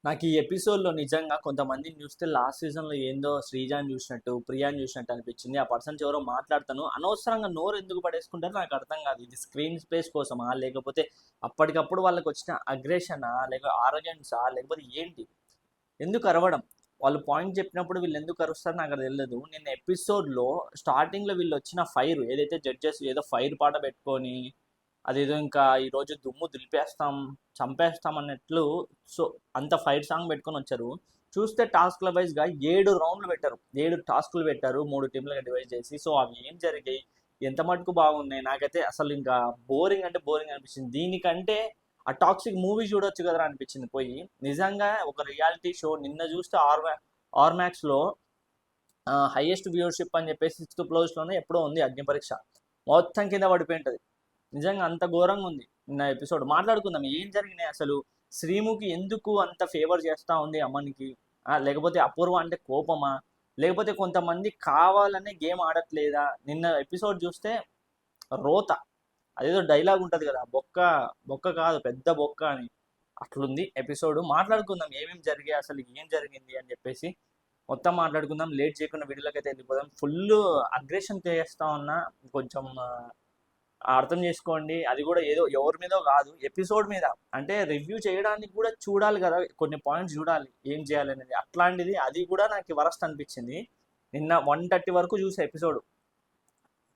నాకు ఈ ఎపిసోడ్‌లో నిజంగా కొంతమందిని చూస్తే లాస్ట్ సీజన్‌లో ఏందో శ్రీజాని చూసినట్టు, ప్రియాని చూసినట్టు అనిపించింది. ఆ పర్సన్స్ ఎవరో మాట్లాడతాను. అనవసరంగా నోరు ఎందుకు పడేసుకుంటారో నాకు అర్థం కాదు. ఇది స్క్రీన్ స్పేస్ కోసమా? లేకపోతే అప్పటికప్పుడు వాళ్ళకొచ్చిన అగ్రెషనా? లేక ఆరగెన్సా? లేకపోతే ఏంటి? ఎందుకు అరవడం? వాళ్ళు పాయింట్ చెప్పినప్పుడు వీళ్ళు ఎందుకు అరుస్తారో నాకు అది తెలీదు. నిన్న ఎపిసోడ్‌లో స్టార్టింగ్‌లో వీళ్ళొచ్చిన ఫైర్ ఏదైతే జడ్జెస్ ఏదో ఫైర్ పాట పెట్టుకొని అదేదో ఇంకా ఈరోజు దుమ్ము దులిపేస్తాం, చంపేస్తాం అన్నట్లు సో అంత ఫైర్ సాంగ్ పెట్టుకొని వచ్చారు. చూస్తే టాస్క్ల వైజ్‌గా 7 రౌండ్లు పెట్టారు. 7 టాస్క్‌లు పెట్టారు. 3 టీమ్లుగా డివైడ్ చేసి. సో అవి ఏం జరిగాయి? ఎంత మటుకు బాగున్నాయి? నాకైతే అసలు ఇంకా బోరింగ్ అంటే బోరింగ్ అనిపించింది. దీనికంటే ఆ టాక్సిక్ మూవీ చూడొచ్చు కదరా అనిపించింది పోయి. నిజంగా ఒక రియాలిటీ షో నిన్న చూస్తే ఆర్ మ్యాక్స్‌లో హైయెస్ట్ వ్యూవర్షిప్ అని చెప్పేసి 6th ప్లేస్‌లోనే ఎప్పుడో ఉంది అగ్ని పరీక్ష. మొత్తం కింద పడిపోయి ఉంటది. నిజంగా అంత ఘోరంగా ఉంది నిన్న ఎపిసోడ్. మాట్లాడుకుందాం ఏం జరిగినాయి అసలు. శ్రీముఖి ఎందుకు అంత ఫేవర్ చేస్తా ఉంది అమ్మనికి? లేకపోతే అపూర్వ అంటే కోపమా? లేకపోతే కొంతమంది కావాలనే గేమ్ ఆడట్లేదా? నిన్న ఎపిసోడ్ చూస్తే రోత అదేదో డైలాగ్ ఉంటది కదా, బొక్క బొక్క కాదు పెద్ద బొక్క అని. అట్లుంది ఎపిసోడ్. మాట్లాడుకుందాం ఏమేమి జరిగాయి, అసలు ఏం జరిగింది అని చెప్పేసి మొత్తం మాట్లాడుకుందాం. లేట్ చేయకుండా వీడియోలోకి అయితే వెళ్ళిపోదాం. ఫుల్ అగ్రెషన్ చేస్తా ఉన్నా, కొంచెం అర్థం చేసుకోండి. అది కూడా ఏదో ఎవరి మీదో కాదు, ఎపిసోడ్ మీద. అంటే రివ్యూ చేయడానికి కూడా చూడాలి కదా, కొన్ని పాయింట్స్ చూడాలి ఏం చేయాలి అనేది. అట్లాంటిది అది కూడా నాకు వరస్ట్ అనిపించింది. నిన్న 1:30 వరకు చూసే ఎపిసోడ్.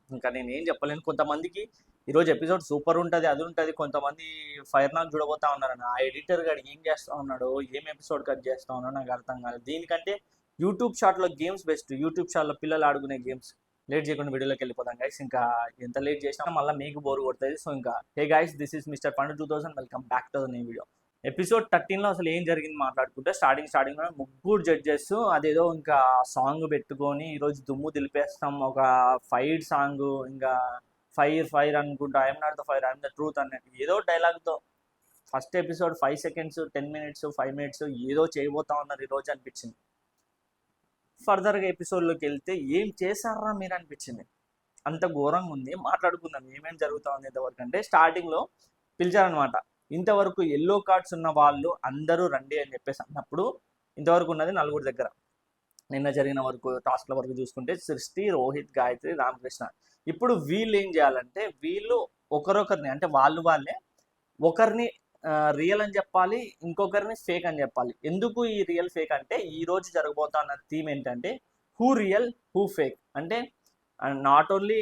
ఇంకా నేను ఏం చెప్పలేను. కొంతమందికి ఈరోజు ఎపిసోడ్ సూపర్ ఉంటుంది, అది ఉంటుంది. కొంతమంది ఫైర్ నాక్ చూడబోతా ఉన్నారని ఆ ఎడిటర్ గారు ఏం చేస్తా ఉన్నాడో, ఏం ఎపిసోడ్ కట్ చేస్తా ఉన్నాడో నాకు అర్థం కాలేదు. దీనికంటే యూట్యూబ్ షార్ట్లో గేమ్స్ బెస్ట్. యూట్యూబ్ షార్ట్లో పిల్లలు ఆడుకునే గేమ్స్. లేట్ చేయకుండా వీడియోలోకి వెళ్ళిపోతాం గైస్. ఇంకా ఎంత లేట్ చేసినా మళ్ళీ మీకు బోర్ కొడుతుంది. సో ఇంకా hey guys, this is Mister Pandu 2000. Welcome back to the new video. Episode 13లో అసలు ఏం జరిగింది మాట్లాడుకుంటే, స్టార్టింగ్ లో ముగ్గురు జడ్జెస్ అదేదో ఇంకా సాంగ్ పెట్టుకొని ఈరోజు దుమ్ము దులిపేస్తాం, ఒక ఫైట్ సాంగ్, ఇంకా ఫైర్ ఫైర్ అనుకుంటా, I'm not the fire, I'm the truth అన్నట్టు ఏదో డైలాగ్తో first episode 5 seconds, 10 minutes, 5 minutes ఏదో చేయబోతా ఉన్నారు ఈరోజు అనిపించింది. ఫర్దర్గా ఎపిసోడ్లోకి వెళ్తే ఏం చేశారా మీరు అనిపించింది. అంత ఘోరంగా ఉంది. మాట్లాడుకుందాం ఏమేమి జరుగుతా ఉంది ఇంతవరకు. అంటే స్టార్టింగ్లో పిలిచారనమాట. ఇంతవరకు ఎల్లో కార్డ్స్ ఉన్న వాళ్ళు అందరూ రండి అని చెప్పేసి అన్నప్పుడు ఇంతవరకు ఉన్నది నలుగురు దగ్గర. నిన్న జరిగిన వరకు టాస్క్ల వరకు చూసుకుంటే సృష్టి, రోహిత్, గాయత్రి, రామకృష్ణ. ఇప్పుడు వీళ్ళు ఏం చేయాలంటే వీళ్ళు ఒకరొకరిని అంటే వాళ్ళే ఒకరిని రియల్ అని చెప్పాలి, ఇంకొకరిని ఫేక్ అని చెప్పాలి. ఎందుకు ఈ రియల్ ఫేక్ అంటే ఈ రోజు జరగబోతున్న థీమ్ ఏంటంటే హూ రియల్ హూ ఫేక్. అంటే నాట్ ఓన్లీ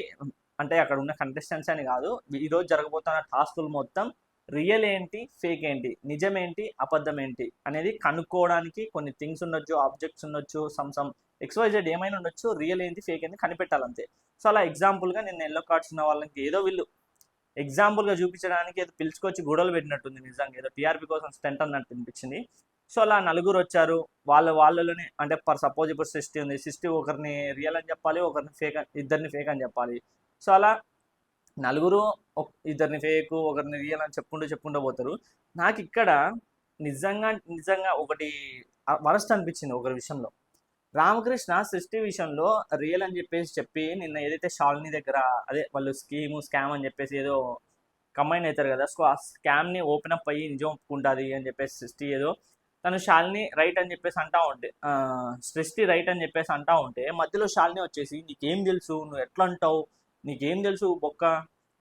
అంటే అక్కడ ఉన్న కంటెస్టెంట్స్ అని కాదు, ఈరోజు జరగబోతున్న టాస్కులు మొత్తం రియల్ ఏంటి, ఫేక్ ఏంటి, నిజమేంటి, అబద్ధం ఏంటి అనేది కనుక్కోవడానికి కొన్ని థింగ్స్ ఉండొచ్చు, ఆబ్జెక్ట్స్ ఉండొచ్చు, సమ్ ఎక్స్వైజెడ్ ఏమైనా ఉండొచ్చు. రియల్ ఏంటి, ఫేక్ ఏంటి కనిపెట్టాలంతే. సో అలా ఎగ్జాంపుల్గా నిన్న ఎల్లో కార్డ్స్ ఉన్న వాళ్ళకి ఏదో వీళ్ళు ఎగ్జాంపుల్గా చూపించడానికి ఏదో పిలుచుకొచ్చి గొడవలు పెట్టినట్టుంది. నిజంగా ఏదో టీఆర్పీ కోసం స్టెంట్ అన్నట్టు అనిపించింది. సో అలా నలుగురు వచ్చారు. వాళ్ళలోనే అంటే సపోజ్ ఇప్పుడు సృష్టి ఉంది, సృష్టి ఒకరిని రియల్ అని చెప్పాలి, ఒకరిని ఫేక్, ఇద్దరిని ఫేక్ అని చెప్పాలి. సో అలా నలుగురు ఇద్దరిని ఫేక్, ఒకరిని రియల్ అని చెప్పుకుంటూ పోతారు. నాకు ఇక్కడ నిజంగా ఒకటి వరస్ట్ అనిపించింది ఒకరి విషయంలో. రామకృష్ణ సృష్టి విషయంలో రియల్ అని చెప్పి నిన్న ఏదైతే షాలిని దగ్గర అదే వాళ్ళు స్కామ్ అని చెప్పేసి ఏదో కంబైన్ అవుతారు కదా, సో ఆ స్కామ్ని ఓపెన్ అప్ అయ్యి నిజం ఒప్పుకుంటుంది అని చెప్పేసి సృష్టి ఏదో తను శాలిని రైట్ అని చెప్పేసి అంటా ఉంటే, సృష్టి రైట్ అని చెప్పేసి అంటా ఉంటే మధ్యలో శాలిని వచ్చేసి నీకేం తెలుసు, నువ్వు ఎట్లా అంటావు, నీకేం తెలుసు బొక్క,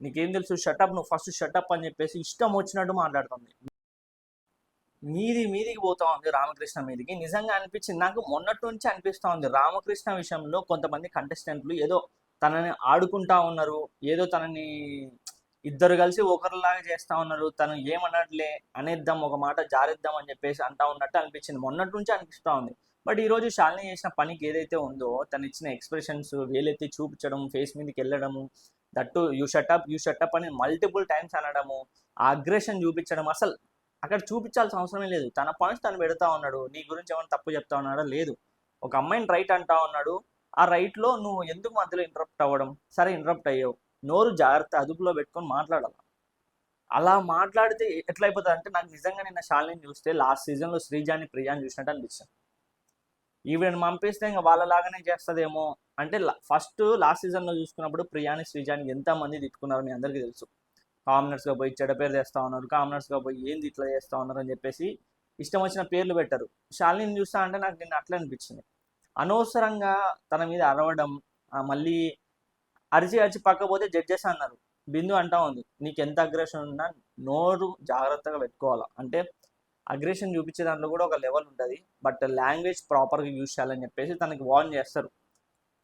నీకేం తెలుసు, షటప్, నువ్వు ఫస్ట్ షటప్ అని చెప్పేసి ఇష్టం వచ్చినట్టు మాట్లాడుతుంది. మీదికి పోతా ఉంది రామకృష్ణ మీదికి. నిజంగా అనిపించింది నాకు, మొన్నటి నుంచి అనిపిస్తూ ఉంది రామకృష్ణ విషయంలో కొంతమంది కంటెస్టెంట్లు ఏదో తనని ఆడుకుంటా ఉన్నారు, ఏదో తనని ఇద్దరు కలిసి ఒకరిలాగా చేస్తా ఉన్నారు, తను ఏమన్నట్లే అనేద్దాం, ఒక మాట జారిద్దాం అని చెప్పేసి అంటా ఉన్నట్టు అనిపించింది. మొన్నటి నుంచి అనిపిస్తూ ఉంది. బట్ ఈరోజు శాలిని చేసిన పనికి ఏదైతే ఉందో, తను ఇచ్చిన ఎక్స్ప్రెషన్స్, వేలెత్తి చూపించడం, ఫేస్ మీదకి వెళ్ళడము, దట్టు యూ షటప్ అని మల్టిపుల్ టైమ్స్ అనడము, ఆ అగ్రెషన్ చూపించడం, అసలు అక్కడ చూపించాల్సిన అవసరమే లేదు. తన పాయింట్స్ తను పెడతా ఉన్నాడు. నీ గురించి ఏమైనా తప్పు చెప్తా ఉన్నాడా? లేదు. ఒక అమ్మాయిని రైట్ అంటా ఉన్నాడు. ఆ రైట్లో నువ్వు ఎందుకు మధ్యలో ఇంటరప్ట్ అవ్వడం? సరే ఇంటరప్ట్ అయ్యావు, నోరు జాగ్రత్త అదుపులో పెట్టుకొని మాట్లాడాలి. అలా మాట్లాడితే ఎట్లా అయిపోతుంది అంటే, నాకు నిజంగా నిన్న శాలిని చూస్తే లాస్ట్ సీజన్లో శ్రీజాని, ప్రియాని చూసినట్టు అనిపిస్తుంది. ఈవిడని పంపిస్తే ఇంకా వాళ్ళలాగానే చేస్తుందేమో అంటే. లాస్ట్ సీజన్లో చూసుకున్నప్పుడు ప్రియాని, శ్రీజాని ఎంతమంది తిట్టుకున్నారో మీ అందరికీ తెలుసు. కామనర్స్గా పోయి చెడ్డ పేరు తెస్తా ఉన్నారు, కామనర్స్గా పోయి ఏంది ఇట్లా చేస్తూ ఉన్నారు అని చెప్పేసి ఇష్టం వచ్చిన పేర్లు పెట్టరు. శాలిని చూస్తా అంటే నాకు నిన్న అట్లా అనిపించింది. అనవసరంగా తన మీద అరవడం, మళ్ళీ అరిచి అరిచి పక్కపోతే జడ్జెస్ అన్నారు. బిందు అంటా ఉంది, నీకు ఎంత అగ్రెషన్ ఉన్నా నోరు జాగ్రత్తగా పెట్టుకోవాలా. అంటే అగ్రెషన్ చూపించే దాంట్లో కూడా ఒక లెవెల్ ఉంటుంది, బట్ లాంగ్వేజ్ ప్రాపర్గా యూజ్ చేయాలని చెప్పేసి తనకి వార్న్ చేస్తారు.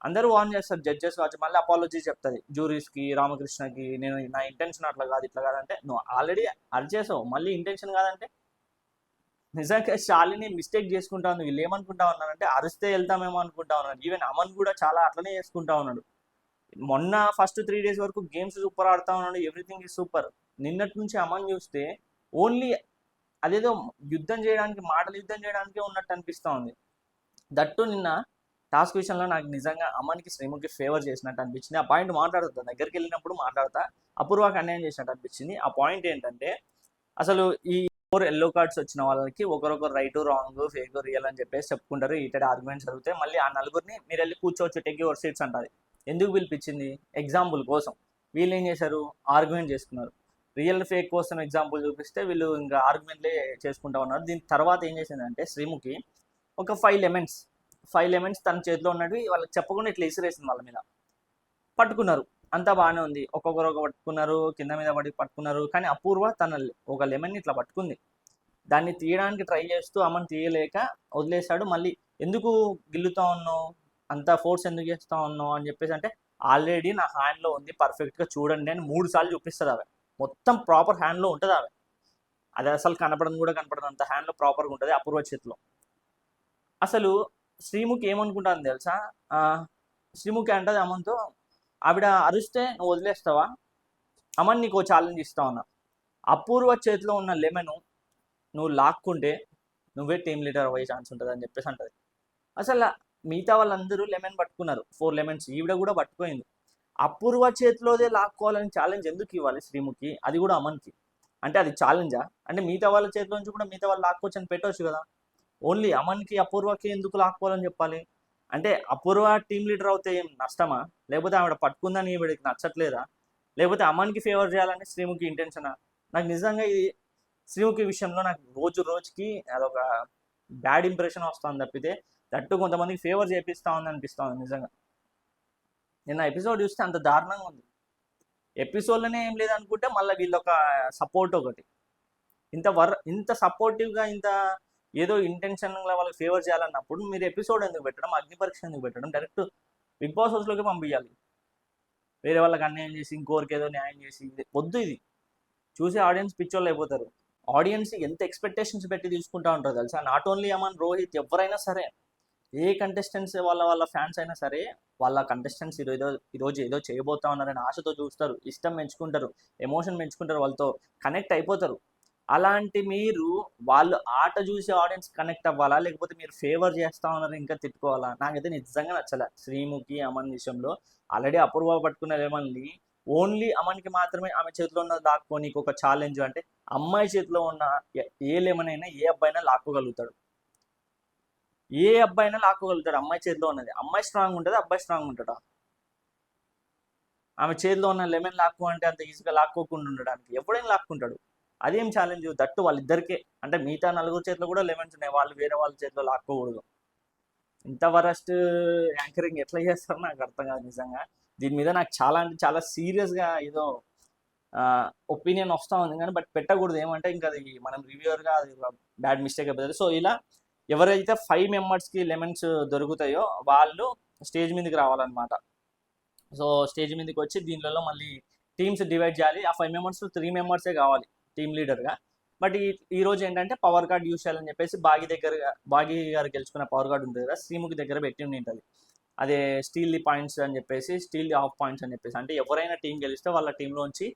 అందరూ వార్న్ చేస్తారు, జడ్జెస్ కావచ్చు. మళ్ళీ అపాలజీ చెప్తుంది జూరీస్కి, రామకృష్ణకి, నేను నా ఇంటెన్షన్ అట్లా కాదు ఇట్లా కాదంటే, నువ్వు ఆల్రెడీ అరిచేసావు, మళ్ళీ ఇంటెన్షన్ కాదంటే. నిజంగా శాలిని మిస్టేక్ చేసుకుంటా ఉంది. వీళ్ళు ఏమనుకుంటా ఉన్నారంటే అరిస్తే వెళ్తామేమో అనుకుంటా ఉన్నారు. ఈవెన్ అమన్ కూడా చాలా అట్లనే చేసుకుంటా ఉన్నాడు. మొన్న ఫస్ట్ 3 days వరకు గేమ్స్ సూపర్ ఆడుతా ఉన్నాడు, ఎవ్రీథింగ్ ఈజ్ సూపర్. నిన్నటి నుంచి అమన్ చూస్తే ఓన్లీ అదేదో యుద్ధం చేయడానికి, మాటలు యుద్ధం చేయడానికే ఉన్నట్టు అనిపిస్తూ ఉంది. దట్టు నిన్న టాస్క్ విషయంలో నాకు నిజంగా అమన్కి శ్రీముఖి ఫేవర్ చేసినట్టు అనిపించింది. ఆ పాయింట్ మాట్లాడుతా, దగ్గరికి వెళ్ళినప్పుడు మాట్లాడతా, అపూర్వకి అన్యాయం చేసినట్టు అనిపించింది. ఆ పాయింట్ ఏంటంటే, అసలు ఈ 4 yellow cards వచ్చిన వాళ్ళకి ఒకరొకరు రైట్, రాంగ్, ఫేక్, రియల్ అని చెప్పేసి చెప్పుకుంటారు. హీటెడ్ ఆర్గ్యుమెంట్స్ జరుగుతాయి. మళ్ళీ ఆ నలుగురిని మీరు వెళ్ళి కూర్చోవచ్చు, టేక్ యువర్ సీట్స్ అంటారు. ఎందుకు పిలిపించింది? ఎగ్జాంపుల్ కోసం. వీళ్ళు ఏం చేశారు? ఆర్గ్యుమెంట్ చేసుకున్నారు. రియల్ ఫేక్ కోసం ఎగ్జాంపుల్ చూపిస్తే వీళ్ళు ఇంకా ఆర్గ్యుమెంట్లే చేసుకుంటా ఉన్నారు. దీని తర్వాత ఏం చేసిందంటే శ్రీముఖి ఒక 5 లెమన్స్ తన చేతిలో ఉన్నవి వాళ్ళకి చెప్పకుండా ఇట్లా ఇసిరేసింది వాళ్ళ మీద. పట్టుకున్నారు, అంతా బాగానే ఉంది. ఒక్కొక్కరు ఒక పట్టుకున్నారు, కింద మీద పడి పట్టుకున్నారు. కానీ అపూర్వ తన ఒక లెమన్ని ఇట్లా పట్టుకుంది. దాన్ని తీయడానికి ట్రై చేస్తూ అమ్మని తీయలేక వదిలేశాడు. మళ్ళీ ఎందుకు గిల్లుతా ఉన్నావు, అంత ఫోర్స్ ఎందుకు చేస్తా ఉన్నావు అని చెప్పేసి అంటే, ఆల్రెడీ నా హ్యాండ్లో ఉంది, పర్ఫెక్ట్గా చూడండి అని 3 సార్లు చూపిస్తుంది. ఆమె మొత్తం ప్రాపర్ హ్యాండ్లో ఉంటుంది. ఆమె అది అసలు కనపడదు కూడా కనపడదు, అంత హ్యాండ్లో ప్రాపర్గా ఉంటుంది అపూర్వ చేతిలో. అసలు శ్రీముఖి ఏమనుకుంటాను తెలుసా? శ్రీముఖి అంటది అమన్తో, ఆవిడ అరిస్తే నువ్వు వదిలేస్తావా, అమన్ నీకు ఛాలెంజ్ ఇస్తా ఉన్నా, అపూర్వ చేతిలో ఉన్న లెమన్ నువ్వు లాక్కుంటే నువ్వే టీమ్ లీడర్ అయ్యే ఛాన్స్ ఉంటుంది అని చెప్పేసి అంటది. అసలు మిగతా వాళ్ళందరూ లెమన్ పట్టుకున్నారు, 4 lemons, ఈవిడ కూడా పట్టుకోయింది. అపూర్వ చేతిలోదే లాక్కోవాలని ఛాలెంజ్ ఎందుకు ఇవ్వాలి శ్రీముఖి, అది కూడా అమన్కి? అంటే అది ఛాలెంజా? అంటే మిగతా వాళ్ళ చేతిలో నుంచి కూడా మిగతా వాళ్ళు లాక్కోవచ్చు అని పెట్టవచ్చు కదా. ఓన్లీ అమన్కి అపూర్వకి ఎందుకు లాక్కోవాలని చెప్పాలి? అంటే అపూర్వ టీమ్ లీడర్ అవుతే ఏం నష్టమా? లేకపోతే ఆవిడ పట్టుకుందని ఈవిడికి నచ్చట్లేదా? లేకపోతే అమన్కి ఫేవర్ చేయాలని శ్రీముఖి ఇంటెన్షనా? నాకు నిజంగా ఇది శ్రీముఖి విషయంలో నాకు రోజు రోజుకి అదొక బ్యాడ్ ఇంప్రెషన్ వస్తుంది తప్పితే, దట్టు కొంతమందికి ఫేవర్ చేపిస్తా ఉంది అనిపిస్తా ఉంది నిజంగా. నిన్న ఎపిసోడ్ చూస్తే అంత దారుణంగా ఉంది. ఎపిసోడ్లోనే ఏం లేదనుకుంటే మళ్ళీ వీళ్ళొక సపోర్ట్ ఒకటి, ఇంత సపోర్టివ్గా, ఇంత ఏదో ఇంటెన్షన్గా వాళ్ళకి ఫేవర్ చేయాలన్నప్పుడు మీరు ఎపిసోడ్ ఎందుకు పెట్టడం, అగ్ని పరీక్ష ఎందుకు పెట్టడం? డైరెక్ట్ బిగ్ బాస్ హౌస్లోకి పంపించాలి. వేరే వాళ్ళకి అన్యాయం చేసి ఇంకోరికి ఏదో న్యాయం చేసి వద్దు. ఇది చూసే ఆడియన్స్ పిచ్చోళ్ళు అయిపోతారు. ఆడియన్స్ ఎంత ఎక్స్పెక్టేషన్స్ పెట్టి తీసుకుంటా ఉంటారు తెలుసా. నాట్ ఓన్లీ అమన్, రోహిత్, ఎవరైనా సరే, ఏ కంటెస్టెంట్స్ వాళ్ళ ఫ్యాన్స్ అయినా సరే, వాళ్ళ కంటెస్టెంట్స్ ఈరోజు ఏదో చేయబోతా ఉన్నారని ఆశతో చూస్తారు, ఇష్టం పెంచుకుంటారు, ఎమోషన్ పెంచుకుంటారు, వాళ్ళతో కనెక్ట్ అయిపోతారు. అలాంటి మీరు వాళ్ళు ఆట చూసి ఆడియన్స్ కనెక్ట్ అవ్వాలా, లేకపోతే మీరు ఫేవర్ చేస్తా ఉన్నారు ఇంకా తిట్టుకోవాలా? నాకైతే నిజంగా నచ్చలే శ్రీముఖి అమన్ విషయంలో. ఆల్రెడీ అపూర్వ పట్టుకున్న లెమన్ని ఓన్లీ అమన్కి మాత్రమే ఆమె చేతిలో ఉన్న లాక్కొని ఒక ఛాలెంజ్. అంటే అమ్మాయి చేతిలో ఉన్న ఏ లెమన్ అయినా ఏ అబ్బాయినా లాక్కోగలుగుతాడు, ఏ అబ్బాయి అయినా లాక్కోగలుగుతాడు. అమ్మాయి చేతిలో ఉన్నది, అమ్మాయి స్ట్రాంగ్ ఉంటుంది, అబ్బాయి స్ట్రాంగ్ ఉంటాడా? ఆమె చేతిలో ఉన్న లెమన్ లాక్కో అంటే అంత ఈజీగా లాక్కోకుండా ఉండడానికి ఎవడైనా లాక్కుంటాడు. అదేం ఛాలెంజ్? దట్టు వాళ్ళిద్దరికే. అంటే మిగతా 4 చేతిలో కూడా లెమన్స్ ఉన్నాయి, వాళ్ళు వేరే వాళ్ళ చేతిలో లాక్కోకూడదు. ఇంత వరస్ట్ యాంకరింగ్ ఎట్లా చేస్తారో నాకు అర్థం కాదు నిజంగా. దీని మీద నాకు చాలా అంటే చాలా సీరియస్గా ఏదో ఒపీనియన్ వస్తూ ఉంది కానీ, బట్ పెట్టకూడదు. ఏమంటే ఇంకా అది మనం రివ్యూవర్గా అది బ్యాడ్ మిస్టేక్ అయిపోతుంది. సో ఇలా ఎవరైతే 5 members లెమన్స్ దొరుకుతాయో వాళ్ళు స్టేజ్ మీదకి రావాలన్నమాట. సో స్టేజ్ మీదకి వచ్చి దీనిలో మళ్ళీ టీమ్స్ డివైడ్ చేయాలి. ఆ 5 members 3 members కావాలి టీమ్ లీడర్గా. బట్ ఈ రోజు ఏంటంటే పవర్ కార్డ్ యూజ్ చేయాలని చెప్పేసి బాగి గారు గెలుచుకున్న పవర్ కార్డ్ ఉంటుంది కదా, శ్రీముఖి దగ్గర పెట్టి ఉంటుంది. అదే స్టీల్ ది పాయింట్స్ అని చెప్పేసి, స్టీల్ ది హాఫ్ పాయింట్స్ అని చెప్పేసి, అంటే ఎవరైనా టీం గెలిస్తే వాళ్ళ టీంలోంచి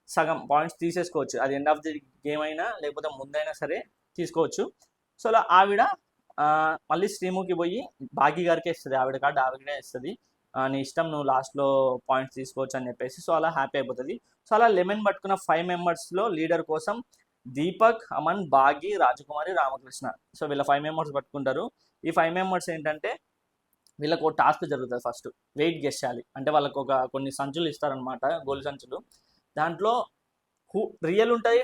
సగం పాయింట్స్ తీసేసుకోవచ్చు. అది ఎండ్ ఆఫ్ ది గేమ్ అయినా లేకపోతే ముందైనా సరే తీసుకోవచ్చు. సో అలా ఆవిడ మళ్ళీ శ్రీముఖి పోయి బాగి గారికి ఇస్తుంది, ఆవిడ కార్డు ఆవిడనే ఇస్తుంది. నీ ఇష్టం, నువ్వు లాస్ట్లో పాయింట్స్ తీసుకోవచ్చు అని చెప్పేసి. సో అలా హ్యాపీ అయిపోతుంది. సో అలా లెమన్ పట్టుకున్న 5 membersలో లీడర్ కోసం దీపక్, అమన్, బాగి, రాజకుమారి, రామకృష్ణ. సో వీళ్ళ 5 members పట్టుకుంటారు. ఈ 5 members ఏంటంటే వీళ్ళకు ఒక టాస్క్ జరుగుతుంది. ఫస్ట్ వెయిట్ గెస్ చేయాలి. అంటే వాళ్ళకు కొన్ని సంచులు ఇస్తారనమాట, గోల్ సంచులు. దాంట్లో రియల్ ఉంటాయి,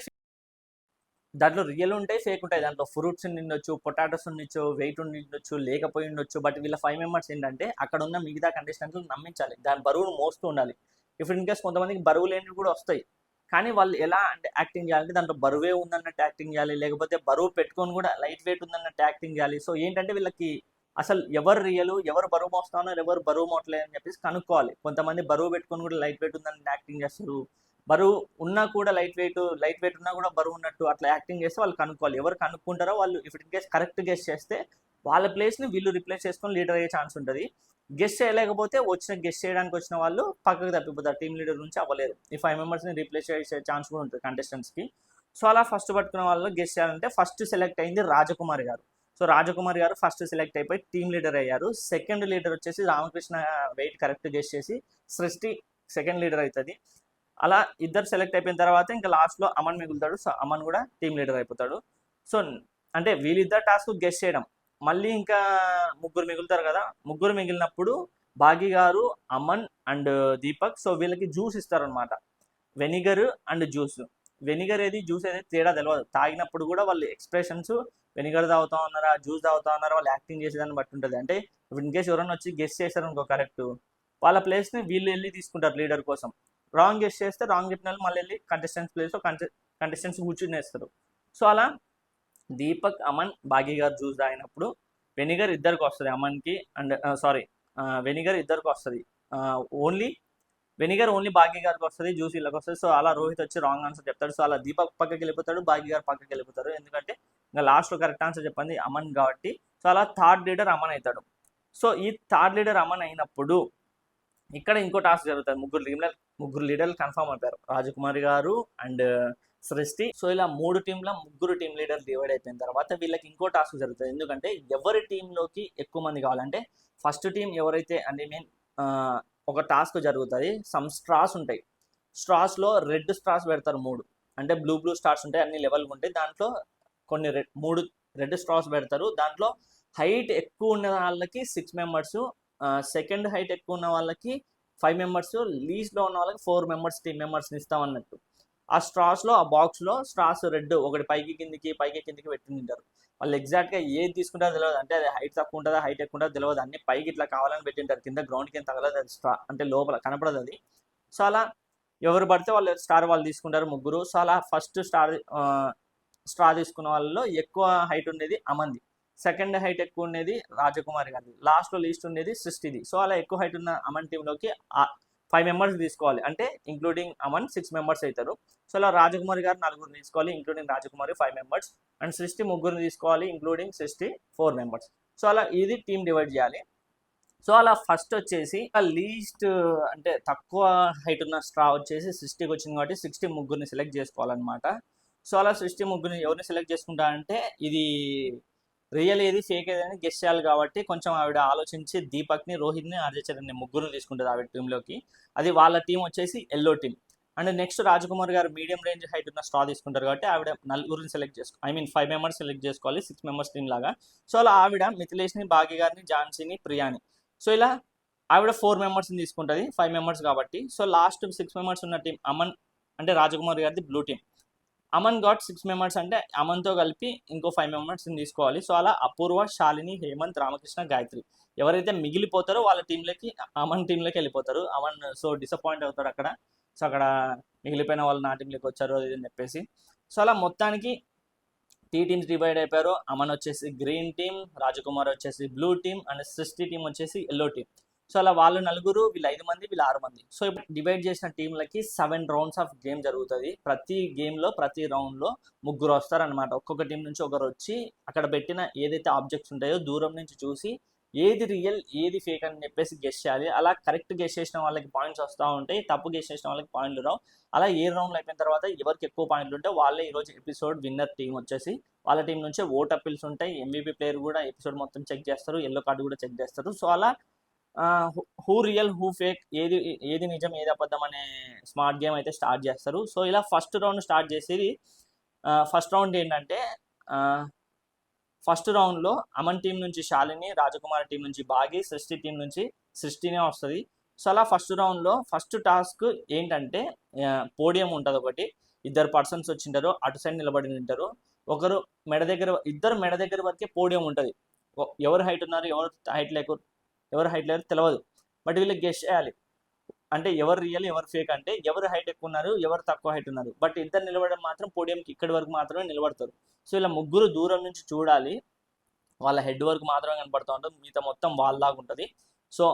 దాంట్లో రియల్ ఉంటాయి, ఫేక్ ఉంటాయి. దాంట్లో ఫ్రూట్స్ నిండొచ్చు, పొటాటోస్ ఉండొచ్చు, వెయిట్ ఉండిండొచ్చు, లేకపోయి ఉండొచ్చు. బట్ వీళ్ళ 5 మెంబర్స్ ఏంటంటే అక్కడ ఉన్న మిగతా కంటెస్టెంట్లు నమ్మించాలి, దాని బరువును మోస్తూ ఉండాలి. ఇఫ్ ఇన్ కేస్ కొంతమందికి బరువు లేనివి కూడా వస్తాయి, కానీ వాళ్ళు ఎలా అంటే యాక్టింగ్ చేయాలంటే దాంట్లో బరువే ఉందన్నట్టు యాక్టింగ్ చేయాలి, లేకపోతే బరువు పెట్టుకొని కూడా లైట్ వెయిట్ ఉందన్నట్టు యాక్టింగ్ చేయాలి. సో ఏంటంటే వీళ్ళకి అసలు ఎవరు రియల్, ఎవరు బరువు మోస్తున్నారు, ఎవరు బరువు మోట్లేదు అని చెప్పేసి కనుక్కోవాలి. కొంతమంది బరువు పెట్టుకొని కూడా లైట్ వెయిట్ ఉందని యాక్టింగ్ చేస్తారు, బరువు ఉన్నా కూడా లైట్ వెయిట్ ఉన్నా కూడా బరువు ఉన్నట్టు అట్లా యాక్టింగ్ చేస్తే వాళ్ళు కనుక్కోవాలి. ఎవరు కనుక్కుంటారో వాళ్ళు if in case correct guess చేస్తే వాళ్ళ ప్లేస్ని వీళ్ళు రిప్లేస్ చేసుకొని లీడర్ అయ్యే ఛాన్స్ ఉంటుంది. గెస్ చేయలేకపోతే గెస్ చేయడానికి వచ్చిన వాళ్ళు పక్కకు తప్పిపోతారు, టీమ్ లీడర్ నుంచి అవ్వలేరు. ఈ 5 మెంబర్స్ని రీప్లేస్ చేసే ఛాన్స్ కూడా ఉంటుంది కంటెస్టెంట్స్కి. సో అలా ఫస్ట్ పట్టుకున్న వాళ్ళు గెస్ చేయాలంటే ఫస్ట్ సెలెక్ట్ అయింది రాజకుమారి గారు. సో రాజకుమారి గారు ఫస్ట్ సెలెక్ట్ అయిపోయి టీమ్ లీడర్ అయ్యారు. సెకండ్ లీడర్ వచ్చేసి రామకృష్ణ వెయిట్ కరెక్ట్ గెస్ చేసి సృష్టి సెకండ్ లీడర్ అవుతుంది. అలా ఇద్దరు సెలెక్ట్ అయిపోయిన తర్వాత ఇంకా లాస్ట్లో అమన్ మిగులుతాడు. సో అమన్ కూడా టీమ్ లీడర్ అయిపోతాడు. సో అంటే వీళ్ళిద్దరు టాస్క్ గెస్ చేయడం, మళ్ళీ ఇంకా ముగ్గురు మిగులుతారు కదా, ముగ్గురు మిగిలినప్పుడు భాగి గారు, అమన్ అండ్ దీపక్, సో వీళ్ళకి జ్యూస్ ఇస్తారనమాట, వెనిగర్ అండ్ జ్యూస్. వెనిగర్ ఏది జ్యూస్ ఏది తేడా తెలియదు, తాగినప్పుడు కూడా వాళ్ళ ఎక్స్ప్రెషన్స్ వెనిగర్ తాగుతా ఉన్నారా జ్యూస్ తాగుతా ఉన్నారా వాళ్ళు యాక్టింగ్ చేసేదాన్ని బట్టి ఉంటుంది. అంటే ఇన్ కేసు ఎవరైనా వచ్చి గెస్ చేశారు అనుకో కరెక్ట్, వాళ్ళ ప్లేస్ని వీళ్ళు వెళ్ళి తీసుకుంటారు లీడర్ కోసం. రాంగ్ గెస్ చేస్తే రాంగ్ చెప్పిన వాళ్ళు మళ్ళీ వెళ్ళి కంటెస్టెంట్స్ ప్లేస్లో కంటెస్టెంట్స్ కూర్చునేస్తారు. సో అలా దీపక్, అమన్, భాగ్య గారు జ్యూస్ తాగినప్పుడు వెనిగర్ ఇద్దరికి వస్తుంది, అమన్కి అండ్ వెనిగర్ ఇద్దరికి వస్తుంది, వెనిగర్ ఓన్లీ భాగ్య గారికి వస్తుంది, జ్యూస్ వీళ్ళకి వస్తుంది. సో అలా రోహిత్ వచ్చి రాంగ్ ఆన్సర్ చెప్తాడు. సో అలా దీపక్ పక్కకి వెళ్ళిపోతాడు, భాగ్య గారు పక్కకి వెళ్ళిపోతారు, ఎందుకంటే ఇంకా లాస్ట్లో కరెక్ట్ ఆన్సర్ చెప్పింది అమన్ కాబట్టి. సో అలా థర్డ్ లీడర్ అమన్ అవుతాడు. సో ఈ థర్డ్ లీడర్ అమన్ అయినప్పుడు ఇక్కడ ఇంకో టాస్క్ జరుగుతుంది. ముగ్గురు లీడర్లు కన్ఫర్మ్ అయిపోయారు, రాజకుమారి గారు అండ్ సృష్టి. సో ఇలా 3 టీంల ముగ్గురు టీం లీడర్ డివైడ్ అయిపోయిన తర్వాత వీళ్ళకి ఇంకో టాస్క్ జరుగుతుంది. ఎందుకంటే ఎవరి టీంలోకి ఎక్కువ మంది కావాలంటే ఫస్ట్ టీం ఎవరైతే అంటే మీన్ ఒక టాస్క్ జరుగుతుంది. సమ్ స్ట్రాస్ ఉంటాయి, స్ట్రాస్లో రెడ్ స్ట్రాస్ పెడతారు 3, అంటే బ్లూ స్టార్స్ ఉంటాయి, అన్ని లెవెల్గా ఉంటాయి. దాంట్లో కొన్ని 3 రెడ్ స్ట్రాస్ పెడతారు. దాంట్లో హైట్ ఎక్కువ ఉన్న వాళ్ళకి 6 మెంబర్స్, సెకండ్ హైట్ ఎక్కువ ఉన్న వాళ్ళకి 5 మెంబర్స్, లీస్ట్లో ఉన్న వాళ్ళకి 4 మెంబర్స్ టీమ్ మెంబర్స్ని ఇస్తామన్నట్టు. ఆ స్ట్రాస్లో ఆ బాక్స్లో స్ట్రాస్ రెడ్ ఒకటి పైకి కిందికి పెట్టి తింటారు. వాళ్ళు ఎగ్జాక్ట్గా ఏది తీసుకుంటారో తెలియదు, అంటే అది హైట్ తక్కువ ఉంటుందా హైట్ ఎక్కువ ఉంటుందో తెలియదు, అన్ని పైకి ఇట్లా కావాలని పెట్టింటారు, కింద గ్రౌండ్కి ఏం తగలదు అది స్ట్రా, అంటే లోపల కనపడదు అది. సో అలా ఎవరు పడితే వాళ్ళు స్టార్ వాళ్ళు తీసుకుంటారు ముగ్గురు. సో అలా ఫస్ట్ స్ట్రా తీసుకున్న వాళ్ళలో ఎక్కువ హైట్ ఉండేది అమన్ది, సెకండ్ హైట్ ఎక్కువ ఉండేది రాజకుమారి గారిది, లాస్ట్లో లీస్ట్ ఉండేది సృష్టిది. సో అలా ఎక్కువ హైట్ ఉన్న అమన్ టీంలోకి 5 మెంబర్స్ తీసుకోవాలి, అంటే ఇంక్లూడింగ్ అమన్ 6 మెంబర్స్ అవుతారు. సో అలా రాజకుమారి గారు 4 తీసుకోవాలి, ఇంక్లూడింగ్ రాజకుమారి 5 మెంబర్స్, అండ్ సృష్టి 3 తీసుకోవాలి, ఇంక్లూడింగ్ సృష్టి 4 మెంబర్స్. సో అలా ఇది టీం డివైడ్ చేయాలి. సో అలా ఫస్ట్ వచ్చేసి లీస్ట్ అంటే తక్కువ హైట్ ఉన్న స్ట్రా వచ్చేసి సృష్టికి వచ్చింది కాబట్టి 60 సెలెక్ట్ చేసుకోవాలన్నమాట. సో అలా సృష్టి ఎవరిని సెలెక్ట్ చేసుకుంటారంటే ఇది రియల్ ఏది ఫేక్ ఏదని గెస్ చేయాలి కాబట్టి కొంచెం ఆవిడ ఆలోచించి దీపక్ని, రోహిత్ని, అజయ్ చరణ్ని 3 తీసుకుంటుంది ఆవిడ టీంలోకి. అది వాళ్ళ టీం వచ్చేసి yellow team. And next Rajkumar గారు మీడియం రేంజ్ హైట్ ఉన్న స్ట్రా తీసుకుంటారు కాబట్టి ఆవిడ 4 సెలెక్ట్ 5 మెంబర్స్ సెలెక్ట్ చేసుకోవాలి 6 మెంబర్స్ టీం లాగా. సో అలా ఆవిడ మిథిలేష్ని, భాగ్య గారిని, ఝాన్సీని, ప్రియాని, సో ఇలా ఆవిడ 4 మెంబర్స్ని తీసుకుంటుంది 5 మెంబర్స్ కాబట్టి. సో లాస్ట్ 6 మెంబర్స్ ఉన్న టీం అమన్ అంటే రాజకుమార్ గారిది blue team. Aman got 6 members అంటే అమన్తో కలిపి ఇంకో 5 మెంబర్స్ని తీసుకోవాలి. సో అలా అపూర్వ, శాలిని, హేమంత్, రామకృష్ణ, గాయత్రి ఎవరైతే మిగిలిపోతారో వాళ్ళ టీంలోకి అమన్ టీంలోకి వెళ్ళిపోతారు. అమన్ సో డిసప్పాయింట్ అవుతాడు అక్కడ. సో అక్కడ మిగిలిపోయిన వాళ్ళు నా టీంలోకి వచ్చారు అది అని చెప్పేసి. సో అలా మొత్తానికి టీమ్స్ డివైడ్ అయిపోయారు. అమన్ వచ్చేసి గ్రీన్ టీం, రాజకుమార్ వచ్చేసి బ్లూ టీం, అండ్ సృష్టి టీం వచ్చేసి ఎల్లో టీం. సో అలా వాళ్ళు 4, వీళ్ళు 5 మంది, వీళ్ళు 6 మంది. సో ఇప్పుడు డివైడ్ చేసిన టీంలకి 7 రౌండ్స్ ఆఫ్ గేమ్ జరుగుతుంది. ప్రతి గేమ్లో ప్రతి రౌండ్లో 3 వస్తారనమాట. ఒక్కొక్క టీం నుంచి ఒకరు వచ్చి అక్కడ పెట్టిన ఏదైతే ఆబ్జెక్ట్స్ ఉంటాయో దూరం నుంచి చూసి ఏది రియల్ ఏది ఫేక్ అని చెప్పేసి గెస్ చేయాలి. అలా కరెక్ట్ గెస్ చేసిన వాళ్ళకి పాయింట్స్ వస్తూ ఉంటాయి, తప్పు గెస్ చేసిన వాళ్ళకి పాయింట్లు రావు. అలా ఏ రౌండ్లు అయిపోయిన తర్వాత ఎవరికి ఎక్కువ పాయింట్లు ఉంటే వాళ్ళే ఈరోజు ఎపిసోడ్ విన్నర్ టీం వచ్చేసి. వాళ్ళ టీం నుంచే ఓట్ అప్పీల్స్ ఉంటాయి, MVP ప్లేయర్ కూడా ఎపిసోడ్ మొత్తం చెక్ చేస్తారు, ఎల్లో కార్డు కూడా చెక్ చేస్తారు. సో అలా హూ రియల్ హూ ఫేక్ ఏది నిజం ఏది అబద్ధం అనే స్మార్ట్ గేమ్ అయితే స్టార్ట్ చేస్తారు. సో ఇలా ఫస్ట్ రౌండ్ స్టార్ట్ చేసేది ఫస్ట్ రౌండ్ ఏంటంటే ఫస్ట్ రౌండ్లో అమన్ టీం నుంచి శాలిని, రాజకుమార్ టీం నుంచి భాగి, సృష్టి టీం నుంచి సృష్టినే వస్తుంది. సో అలా ఫస్ట్ రౌండ్లో ఫస్ట్ టాస్క్ ఏంటంటే పోడియం ఉంటుంది ఒకటి. ఇద్దరు పర్సన్స్ వచ్చింటారు, అటు సైడ్ నిలబడి ఉంటారు. ఒకరు ఇద్దరు మెడ దగ్గర వరకే పోడియం ఉంటుంది. ఎవరు హైట్ ఉన్నారు, ఎవరు హైట్ లేరు తెలియదు. బట్ వీళ్ళకి గెస్ చేయాలి, అంటే ఎవరు రియల్ ఎవరు ఫేక్, అంటే ఎవరు హైట్ ఎక్కువ ఉన్నారు, ఎవరు తక్కువ హైట్ ఉన్నారు. బట్ ఇద్దరు నిలబడడం మాత్రం పోడియంకి ఇక్కడి వరకు మాత్రమే నిలబడతారు. సో ఇలా ముగ్గురు దూరం నుంచి చూడాలి, వాళ్ళ హెడ్ వరకు మాత్రమే కనపడుతూ ఉంటుంది, మిగతా మొత్తం వాళ్ళలాగా ఉంటుంది. సో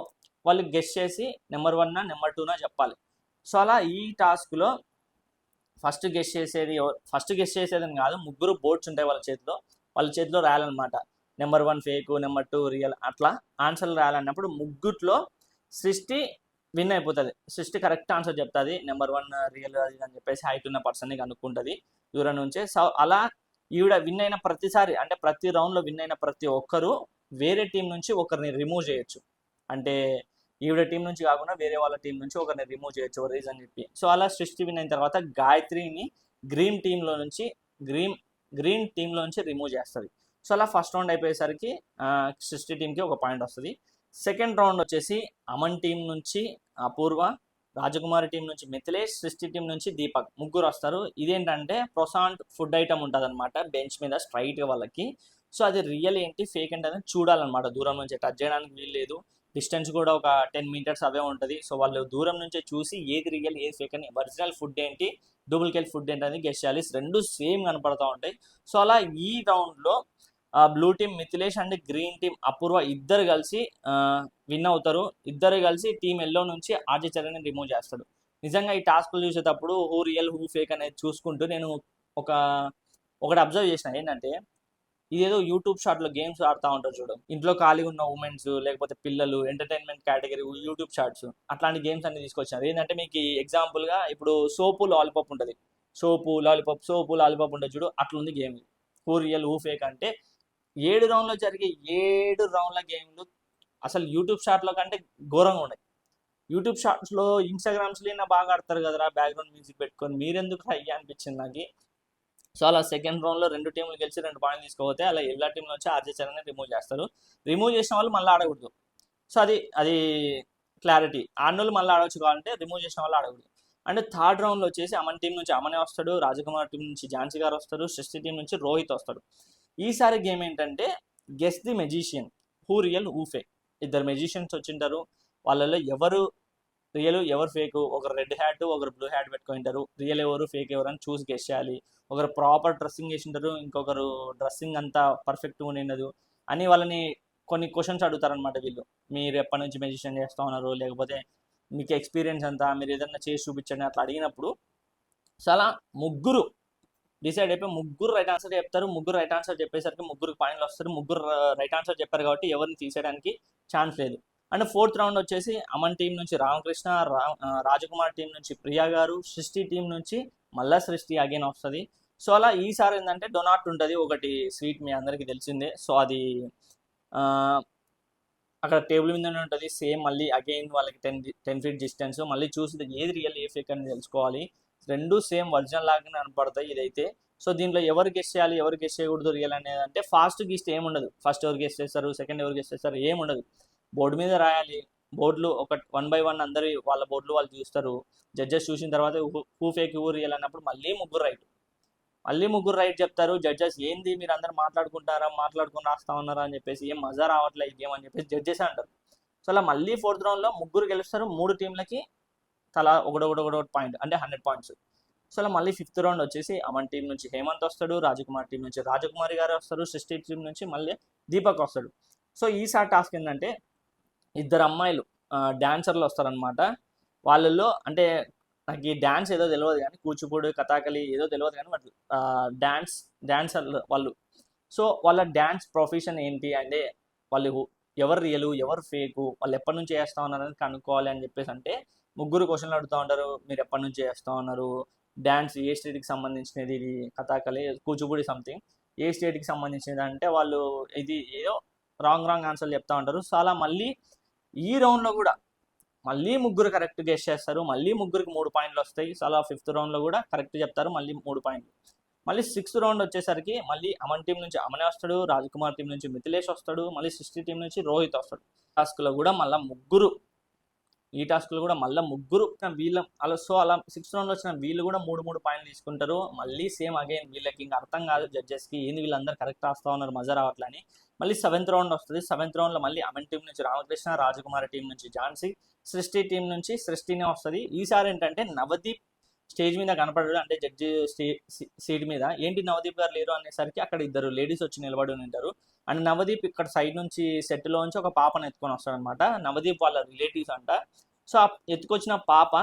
వాళ్ళు గెస్ చేసి నెంబర్ 1 నెంబర్ 2 చెప్పాలి. సో అలా ఈ టాస్క్లో ఫస్ట్ గెస్ చేసేదని కాదు, ముగ్గురు బోర్డ్స్ ఉంటాయి వాళ్ళ చేతిలో రాయాలన్నమాట. నెంబర్ 1 ఫేక్, నెంబర్ 2 రియల్, అట్లా ఆన్సర్లు రాయాలన్నప్పుడు ముగ్గుట్లో సృష్టి విన్ అయిపోతుంది. సృష్టి కరెక్ట్ ఆన్సర్ చెప్తుంది, నెంబర్ 1 రియల్ అది అని చెప్పేసి హైట్ ఉన్న పర్సన్ని కనుక్కుంటుంది దూరం నుంచే. సో అలా ఈవిడ విన్ అయిన ప్రతిసారి, అంటే ప్రతి రౌండ్లో విన్ అయిన ప్రతి ఒక్కరు వేరే టీం నుంచి ఒకరిని రిమూవ్ చేయొచ్చు. అంటే ఈవిడ టీం నుంచి కాకుండా వేరే వాళ్ళ టీం నుంచి ఒకరిని రిమూవ్ చేయొచ్చు రీజన్ చెప్పి. సో అలా సృష్టి విన్ అయిన తర్వాత గాయత్రిని గ్రీన్ టీంలో నుంచి రిమూవ్ చేస్తుంది. సో అలా ఫస్ట్ రౌండ్ అయిపోయేసరికి సృష్టి టీంకి ఒక పాయింట్ వస్తుంది. సెకండ్ రౌండ్ వచ్చేసి అమన్ టీం నుంచి అపూర్వ, రాజకుమారి టీం నుంచి మిథిలేష్, సృష్టి టీం నుంచి దీపక్, ముగ్గురు వస్తారు. ఇదేంటంటే ప్రొసాంట్ ఫుడ్ ఐటమ్ ఉంటుంది అనమాట బెంచ్ మీద స్ట్రైట్గా వాళ్ళకి. సో అది రియల్ ఏంటి ఫేక్ ఏంటి అని చూడాలన్నమాట, దూరం నుంచి టచ్ చేయడానికి వీల్లేదు. డిస్టెన్స్ కూడా ఒక 10 మీటర్స్ అవే ఉంటుంది. సో వాళ్ళు దూరం నుంచే చూసి ఏది రియల్ ఏది ఫేక్ అని, ఒరిజినల్ ఫుడ్ ఏంటి డూప్లికేట్ ఫుడ్ ఏంటి అని గెస్ చేయాలి. రెండు సేమ్ కనపడతా ఉంటాయి. సో అలా ఈ రౌండ్లో blue team Mithilesh and green team Apoorva ఇద్దరు కలిసి విన్ అవుతారు. ఇద్దరు కలిసి టీం ఎల్లో నుంచి ఆర్జే చరణ్ని రిమూవ్ చేస్తాడు. నిజంగా ఈ టాస్క్లు చూసేటప్పుడు హూ రియల్ హూ ఫేక్ అనేది చూసుకుంటూ నేను ఒకటి అబ్జర్వ్ చేసిన, ఏంటంటే ఇదేదో యూట్యూబ్ షార్ట్లో గేమ్స్ ఆడుతూ ఉంటారు చూడు, ఇంట్లో ఖాళీగా ఉన్న ఉమెన్స్ లేకపోతే పిల్లలు ఎంటర్టైన్మెంట్ కేటగిరీ యూట్యూబ్ షార్ట్స్, అట్లాంటి గేమ్స్ అన్ని తీసుకొచ్చారు. ఏంటంటే మీకు ఎగ్జాంపుల్గా ఇప్పుడు సోపు లాలీపాప్ ఉంటుంది, సోపు లాలీపాప్ ఉంటుంది చూడు, అట్లుంది game. Who real who fake అంటే 7 రౌండ్లో జరిగే 7 రౌండ్ల గేమ్లు అసలు యూట్యూబ్ షార్ట్లో కంటే ఘోరంగా ఉన్నాయి. యూట్యూబ్ షార్ట్స్లో ఇన్స్టాగ్రామ్స్లో బాగా ఆడతారు కదరా బ్యాక్గ్రౌండ్ మ్యూజిక్ పెట్టుకొని, మీరెందుకు అయ్యా అనిపించింది నాకు. సో అలా సెకండ్ రౌండ్లో 2 టీంలు గెలిచి 2 పాయింట్లు తీసుకోపోతే అలా ఎల్లా టీంలో వచ్చి ఆర్జే చరణ్ని రిమూవ్ చేస్తారు. రిమూవ్ చేసిన వాళ్ళు మళ్ళీ ఆడకూడదు. సో అది క్లారిటీ, ఆడినోళ్ళు మళ్ళీ ఆడవచ్చు కావాలంటే, రిమూవ్ చేసిన వాళ్ళు ఆడకూడదు. అండ్ థర్డ్ రౌండ్లో వచ్చేసి అమన్ టీం నుంచి అమనే వస్తాడు, రాజకుమార్ టీం నుంచి ఝాన్సీ గారు వస్తారు, సృష్టి టీం నుంచి రోహిత్ వస్తాడు. ఈసారి గేమ్ ఏంటంటే guess the magician, who real who fake. ఇద్దరు మెజిషియన్స్ వచ్చింటారు, వాళ్ళలో ఎవరు రియల్ ఎవరు ఫేక్, ఒకరు రెడ్ హ్యాట్ ఒకరు బ్లూ హ్యాట్ పెట్టుకుంటారు. రియల్ ఎవరు ఫేక్ ఎవరు అని చూసి గెస్ చేయాలి. ఒకరు ప్రాపర్ డ్రెస్సింగ్ చేసింటారు, ఇంకొకరు డ్రెస్సింగ్ అంతా పర్ఫెక్ట్గా ఉండదు అని వాళ్ళని కొన్ని క్వశ్చన్స్ అడుగుతారనమాట. వీళ్ళు మీరు ఎప్పటి నుంచి మెజిషియన్ చేస్తూ ఉన్నారు, లేకపోతే మీకు ఎక్స్పీరియన్స్ అంతా, మీరు ఏదన్నా చేసి చూపించండి అట్లా అడిగినప్పుడు చాలా ముగ్గురు డిసైడ్ అయిపోయి ముగ్గురు రైట్ ఆన్సర్ చెప్తారు. ముగ్గురు రైట్ ఆన్సర్ చెప్పేసరికి ముగ్గురికి పాయింట్లు వస్తారు. ముగ్గురు రైట్ ఆన్సర్ చెప్పారు కాబట్టి ఎవరిని తీసేయడానికి ఛాన్స్ లేదు. అండ్ ఫోర్త్ రౌండ్ వచ్చేసి అమన్ టీం నుంచి రామకృష్ణ, రాజకుమార్ టీం నుంచి ప్రియా గారు, సృష్టి టీం నుంచి మళ్ళా సృష్టి అగైన్ వస్తుంది. సో అలా ఈసారి ఏంటంటే డొనాట్ ఉంటుంది ఒకటి స్వీట్, మీ అందరికీ తెలిసిందే. సో అది అక్కడ టేబుల్ మీదనే ఉంటుంది సేమ్. మళ్ళీ అగైన్ వాళ్ళకి 10 feet డిస్టెన్స్, మళ్ళీ చూసి ఏది రియల్ ఏ ఫేక్ అని తెలుసుకోవాలి. రెండు సేమ్ ఒరిజినల్ లాగానే కనపడతాయి ఇదైతే. సో దీంట్లో ఎవరు గెస్ చేయాలి ఎవరు గెస్ చేయకూడదు రియల్ అనేది అంటే ఫాస్ట్ గీస్తే ఏముండదు. ఫస్ట్ ఎవరు గెస్ చేస్తారు, సెకండ్ ఎవరు గెస్ చేస్తారు, ఏముండదు. బోర్డు మీద రాయాలి. బోర్డులు ఒక 1 by 1 అందరి వాళ్ళ బోర్డులు వాళ్ళు చూస్తారు. జడ్జెస్ చూసిన తర్వాత హూ ఫేక్ హూ రియల్ అన్నప్పుడు మళ్ళీ ముగ్గురు రైట్ చెప్తారు. జడ్జెస్ ఏంది మీరు అందరు మాట్లాడుకుని రాస్తా ఉన్నారా అని చెప్పేసి, ఏం మజా రావట్లే ఈ గేమ్ అని చెప్పేసి జడ్జెస్ అంటారు. సో అలా మళ్ళీ ఫోర్త్ రౌండ్లో ముగ్గురు గెలుస్తారు. 3 టీంలకి తలా ఒకటి పాయింట్, అంటే 100 points. సో అలా మళ్ళీ ఫిఫ్త్ రౌండ్ వచ్చేసి అమన్ టీం నుంచి హేమంత్ వస్తాడు, రాజకుమార్ టీం నుంచి రాజకుమారి గారు వస్తారు, సృష్టి టీం నుంచి మళ్ళీ దీపక్ వస్తాడు. సో ఈసారి టాస్క్ ఏంటంటే ఇద్దరు అమ్మాయిలు డాన్సర్లు వస్తారనమాట. వాళ్ళల్లో అంటే నాకు ఈ డ్యాన్స్ ఏదో తెలియదు కానీ, కూచిపూడి కథాకళి ఏదో తెలియదు కానీ వాళ్ళు డాన్సర్లు వాళ్ళు. సో వాళ్ళ డ్యాన్స్ ప్రొఫెషన్ ఏంటి అంటే, వాళ్ళు ఎవరు రియలు ఎవరు ఫేకు, వాళ్ళు ఎప్పటి నుంచి చేస్తూ ఉన్నారని కనుక్కోవాలి అని చెప్పేసి అంటే ముగ్గురు క్వశ్చన్లు అడుగుతూ ఉంటారు. మీరు ఎప్పటి నుంచి చేస్తూ ఉన్నారు, డ్యాన్స్ ఏ స్టేట్కి సంబంధించినది, ఇది కథాకళి కూచిపూడి సంథింగ్ ఏ స్టేట్కి సంబంధించినది అంటే వాళ్ళు ఇది ఏదో రాంగ్ ఆన్సర్లు చెప్తూ ఉంటారు. సో అలా మళ్ళీ ఈ రౌండ్లో కూడా మళ్ళీ ముగ్గురు కరెక్ట్ గెస్ చేస్తారు. మళ్ళీ ముగ్గురికి 3 పాయింట్లు వస్తాయి. సో అలా ఫిఫ్త్ రౌండ్లో కూడా కరెక్ట్ చెప్తారు, మళ్ళీ 3 పాయింట్లు. మళ్ళీ సిక్స్త్ రౌండ్ వచ్చేసరికి మళ్ళీ అమన్ టీం నుంచి అమనే వస్తాడు, రాజకుమార్ టీం నుంచి మిథిలేష్ వస్తాడు, మళ్ళీ సృష్టి టీం నుంచి రోహిత్ వస్తాడు. టాస్క్లో కూడా మళ్ళీ ముగ్గురు ఈ టాస్క్లో కూడా మళ్ళీ ముగ్గురు వీళ్ళ అలా సో అలా 6th రౌండ్లో వచ్చిన వీళ్ళు కూడా 3 పాయింట్లు తీసుకుంటారు. మళ్ళీ సేమ్ అగైన్ వీళ్ళకి ఇంకా అర్థం కాదు జడ్జెస్కి, ఏంది వీళ్ళందరూ కరెక్ట్ రాస్తా ఉన్నారు మజా రావట్లని. మళ్ళీ 7th రౌండ్ వస్తుంది. 7th రౌండ్లో మళ్ళీ అమన్ టీం నుంచి రామకృష్ణ, రాజకుమారి టీం నుంచి ఝాన్సీ, సృష్టి టీం నుంచి సృష్టినే వస్తుంది. ఈసారి ఏంటంటే నవదీప్ స్టేజ్ మీద కనపడడు, అంటే జడ్జి సీట్ మీద. ఏంటి నవదీప్ గారు లేరు అనేసరికి అక్కడ ఇద్దరు లేడీస్ వచ్చి నిలబడి ఉంటారు. అండ్ నవదీప్ ఇక్కడ సైడ్ నుంచి సెట్లో నుంచి ఒక పాపను ఎత్తుకొని వస్తాడనమాట. నవదీప్ వాళ్ళ రిలేటివ్స్ అంట. సో ఆ ఎత్తుకొచ్చిన పాప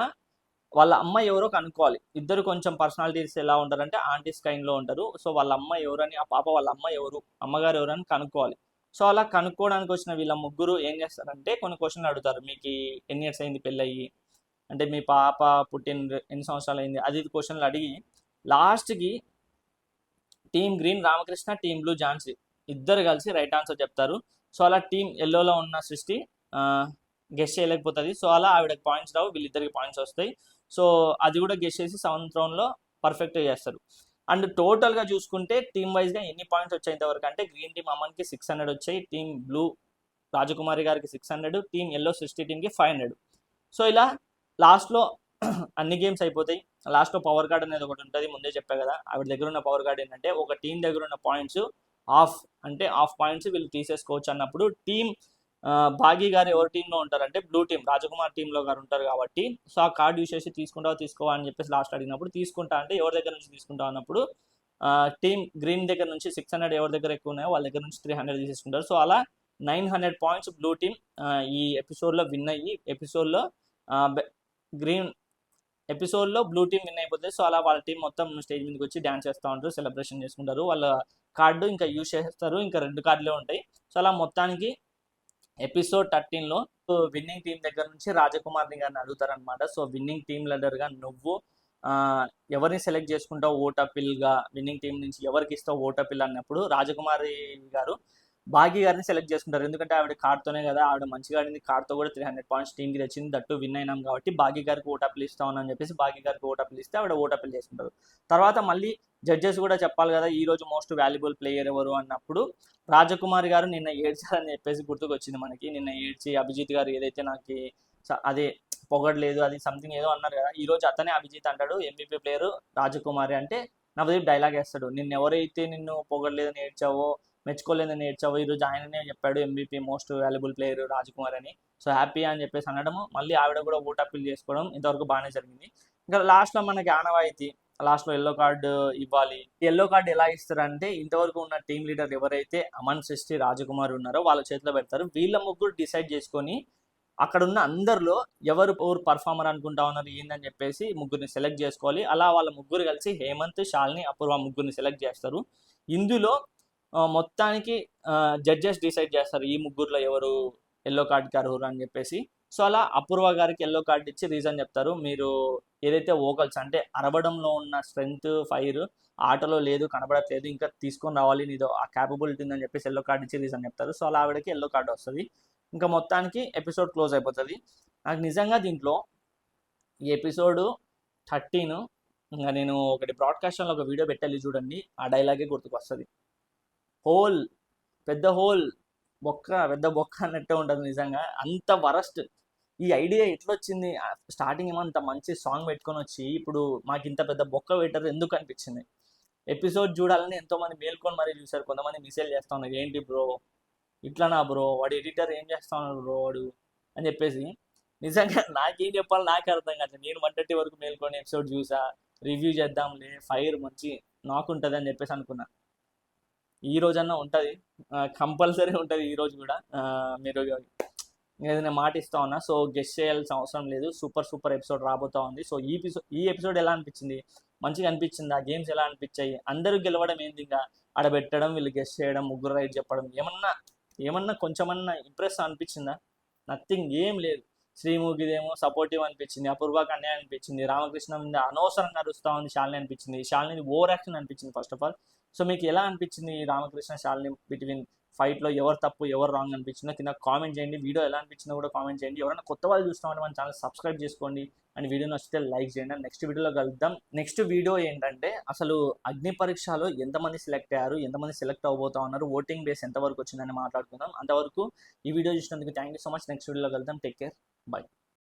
వాళ్ళ అమ్మ ఎవరో కనుక్కోవాలి. ఇద్దరు కొంచెం పర్సనాలిటీస్ ఎలా ఉంటారంటే ఆంటీస్ కైండ్లో ఉంటారు. సో వాళ్ళ అమ్మ ఎవరని, ఆ పాప వాళ్ళ అమ్మ ఎవరు, అమ్మగారు ఎవరని కనుక్కోవాలి. సో అలా కనుక్కోవడానికి వచ్చిన వీళ్ళ ముగ్గురు ఏం చేస్తారంటే కొన్ని క్వశ్చన్లు అడుగుతారు. మీకు ఎన్ని ఇయర్స్ అయింది పెళ్ళయ్యి, అంటే మీ పాప పుట్టిన ఎన్ని సంవత్సరాలు అయింది, అది క్వశ్చన్లు అడిగి లాస్ట్కి team green Ramakrishna, team blue Jhansi ఇద్దరు కలిసి రైట్ ఆన్సర్ చెప్తారు. సో అలా టీం ఎల్లోలో ఉన్న సృష్టి గెస్ట్ చేయలేకపోతుంది. సో అలా ఆవిడకి పాయింట్స్ రావు, వీళ్ళిద్దరికి పాయింట్స్ వస్తాయి. సో అది కూడా గెస్ట్ చేసి 7th రౌండ్లో పర్ఫెక్ట్గా చేస్తారు. అండ్ టోటల్గా చూసుకుంటే టీమ్ వైజ్గా ఎన్ని పాయింట్స్ వచ్చాయి వరకు అంటే గ్రీన్ టీం అమ్మన్కి 600 వచ్చాయి, టీం బ్లూ రాజకుమారి గారికి 600, టీం ఎల్లో సృష్టి టీంకి 500. సో ఇలా లాస్ట్లో అన్ని గేమ్స్ అయిపోతాయి. లాస్ట్లో పవర్ కార్డ్ అనేది ఒకటి ఉంటుంది, ముందే చెప్పా కదా. ఆవిడ దగ్గర ఉన్న పవర్ కార్డ్ ఏంటంటే ఒక టీం దగ్గర ఉన్న పాయింట్స్ హాఫ్ పాయింట్స్ వీళ్ళు తీసేసుకోవచ్చు అన్నప్పుడు టీం భాగి గారు ఎవరి టీంలో ఉంటారంటే బ్లూ టీం రాజకుమార్ టీంలో గారు ఉంటారు కాబట్టి, సో ఆ కార్డు యూస్ చేసి తీసుకోవా అని చెప్పేసి లాస్ట్ అడిగినప్పుడు తీసుకుంటా అంటే ఎవరి దగ్గర నుంచి తీసుకుంటా అన్నప్పుడు టీం గ్రీన్ దగ్గర నుంచి 600 ఎవరి దగ్గర ఎక్కువ ఉన్నాయో వాళ్ళ దగ్గర నుంచి 300 తీసేసుకుంటారు. సో అలా 900 పాయింట్స్ బ్లూ టీం ఈ ఎపిసోడ్లో విన్ అయ్యి ఎపిసోడ్లో బ్లూ టీం విన్ అయిపోతుంది. సో అలా వాళ్ళ టీం మొత్తం స్టేజ్ మీదకి వచ్చి డ్యాన్స్ చేస్తూ ఉంటారు, సెలబ్రేషన్ చేసుకుంటారు. వాళ్ళ కార్డు ఇంకా యూజ్ చేస్తారు, ఇంకా 2 కార్డులే ఉంటాయి. సో అలా మొత్తానికి ఎపిసోడ్ 13లో విన్నింగ్ టీం దగ్గర నుంచి రాజకుమార్ని గారిని అడుగుతారనమాట. సో విన్నింగ్ టీం లీడర్గా నువ్వు ఎవరిని సెలెక్ట్ చేసుకుంటావు ఓటపిల్గా, విన్నింగ్ టీం నుంచి ఎవరికి ఇస్తావు ఓటపిల్ అన్నప్పుడు రాజకుమారి గారు భాగి గారిని సెలెక్ట్ చేసుకుంటారు. ఎందుకంటే ఆవిడ కార్డ్తోనే కదా, ఆవిడ మంచిగా ఆడింది, కార్డ్తో కూడా 300 పాయింట్స్ టీంకి తెచ్చింది, దట్టు విన్ అయినాం కాబట్టి భాగి గారికి ఓటపిల్ ఇస్తామని చెప్పేసి భాగి గారికి ఓటపిల్ ఇస్తే ఆవిడ ఓటపిల్ చేసుకుంటారు. తర్వాత మళ్ళీ జడ్జెస్ కూడా చెప్పాలి కదా ఈరోజు మోస్ట్ వాల్యుబుల్ ప్లేయర్ ఎవరు అన్నప్పుడు రాజకుమారి గారు నిన్న ఏడ్చారని చెప్పేసి గుర్తుకు వచ్చింది మనకి. నిన్న ఏడ్చి అభిజిత్ గారు ఏదైతే నాకు అదే పొగడలేదు అది సంథింగ్ ఏదో అన్నారు కదా, ఈరోజు అతనే అభిజిత్ అంటాడు MVP ప్లేయర్ రాజకుమారి అంటే నవదీప్ డైలాగ్ వేస్తాడు, ఎవరైతే నిన్ను పొగడలేదని ఏడ్చావో మెచ్చుకోలేదని ఏడ్చావో ఈరోజు ఆయననే చెప్పాడు MVP most valuable player Rajkumar అని. సో హ్యాపీ అని చెప్పేసి అనడము, మళ్ళీ ఆవిడ కూడా ఓట్ అప్పీల్ చేసుకోవడం ఇంతవరకు బాగానే జరిగింది. ఇంకా లాస్ట్లో మనకి ఆనవాయితీ లాస్ట్లో ఎల్లో కార్డు ఇవ్వాలి. ఎల్లో కార్డు ఎలా ఇస్తారంటే ఇంతవరకు ఉన్న టీం లీడర్ ఎవరైతే అమన్, సృష్టి, రాజకుమార్ ఉన్నారో వాళ్ళ చేతిలో పెడతారు. వీళ్ళ ముగ్గురు డిసైడ్ చేసుకొని అక్కడ ఉన్న అందరిలో ఎవరు పర్ఫార్మర్ అనుకుంటా ఉన్నారు ఏందని చెప్పేసి ముగ్గురిని సెలెక్ట్ చేసుకోవాలి. అలా వాళ్ళ ముగ్గురు కలిసి హేమంత్, శాలిని, అపూర్వ ముగ్గురిని సెలెక్ట్ చేస్తారు. ఇందులో మొత్తానికి జడ్జెస్ డిసైడ్ చేస్తారు ఈ ముగ్గురులో ఎవరు ఎల్లో కార్డ్కి అర్హురు అని చెప్పేసి. సో అలా అపూర్వ గారికి ఎల్లో కార్డ్ ఇచ్చి రీజన్ చెప్తారు, మీరు ఏదైతే వోకల్స్ అంటే అరవడంలో ఉన్న స్ట్రెంగ్త్, ఫైర్ ఆటలో లేదు, కనబడట్లేదు, ఇంకా తీసుకొని రావాలి నీదో ఆ క్యాపబిలిటీ ఉందని చెప్పేసి ఎల్లో కార్డ్ ఇచ్చి రీజన్ చెప్తారు. సో అలా ఆవిడకి ఎల్లో కార్డ్ వస్తుంది. ఇంకా మొత్తానికి ఎపిసోడ్ క్లోజ్ అయిపోతుంది. నాకు నిజంగా దీంట్లో ఈ ఎపిసోడ్ 13 ఇంకా నేను ఒకటి బ్రాడ్కాస్ట్లో ఒక వీడియో పెట్టాలి చూడండి, ఆ డైలాగే గుర్తుకు వస్తుంది. హోల్ పెద్ద పెద్ద బొక్క అన్నట్టే ఉంటుంది నిజంగా, అంత వరస్ట్. ఈ ఐడియా ఎట్లొచ్చింది, స్టార్టింగ్ ఏమో అంత మంచి సాంగ్ పెట్టుకొని వచ్చి ఇప్పుడు మాకు ఇంత పెద్ద బొక్క పెట్టారు ఎందుకు అనిపించింది. ఎపిసోడ్ చూడాలని ఎంతోమంది మేల్కొని మరీ చూశారు, కొంతమంది మిసేజ్ చేస్తా ఉన్నారు, ఏంటి బ్రో ఇట్లానా బ్రో, వాడు ఎడిటర్ ఏం చేస్తా ఉన్నాడు బ్రో వాడు అని చెప్పేసి. నిజంగా నాకేం చెప్పాలి నాకు అర్థం కాదు. నేను 130 వరకు మేల్కొని ఎపిసోడ్ చూసా, రివ్యూ చేద్దాంలే, ఫైర్ మంచి నాకుంటుంది అని చెప్పేసి అనుకున్నా. ఈ రోజన్నా ఉంటుంది, కంపల్సరీ ఉంటుంది ఈ రోజు కూడా. మీరు ఏదైనా మాట ఇస్తా ఉన్నా, సో గెస్ట్ చేయాల్సిన అవసరం లేదు, సూపర్ ఎపిసోడ్ రాబోతా ఉంది. సో ఈ ఎపిసోడ్ ఎలా అనిపించింది, మంచిగా అనిపించింది, ఆ గేమ్స్ ఎలా అనిపించాయి, అందరూ గెలవడం ఏంది, ఇంకా ఆడబెట్టడం, వీళ్ళు గెస్ట్ చేయడం, ముగ్గురు రైట్ చెప్పడం, ఏమన్నా కొంచెమన్నా ఇంప్రెస్ అనిపించిందా? నథింగ్, ఏం లేదు. శ్రీముఖిదేమో సపోర్టివ్ అనిపించింది, అపూర్వకు అన్యాయం అనిపించింది, రామకృష్ణ మీద అనవసరంగా అరుస్తా ఉంది శాలిని అనిపించింది, శాలిని ఓవర్ యాక్షన్ అనిపించింది ఫస్ట్ ఆఫ్ ఆల్. సో మీకు ఎలా అనిపించింది రామకృష్ణ శాలిని బిట్వీన్ ఫైట్లో ఎవరు తప్పు ఎవరు రాంగ్ అనిపించిందో కింద కామెంట్ చేయండి. వీడియో ఎలా అనిపించిందో కూడా కామెంట్ చేయండి. ఎవరైనా కొత్త వాళ్ళు చూస్తామంటే మన ఛానల్ సబ్స్క్రైబ్ చేసుకోండి అండ్ వీడియో నచ్చితే లైక్ చేయండి. నెక్స్ట్ వీడియోలో కలుద్దాం. నెక్స్ట్ వీడియో ఏంటంటే అసలు అగ్ని పరీక్షలో ఎంతమంది సెలెక్ట్ అయ్యారు, ఎంతమంది సెలెక్ట్ అవబోతా ఉన్నారు, ఓటింగ్ బేస్ ఎంతవరకు వచ్చిందని మాట్లాడుకుందాం. అంతవరకు ఈ వీడియో చూసినందుకు thank you so much. Next వీడియోలో కలుద్దాం. Take care, by.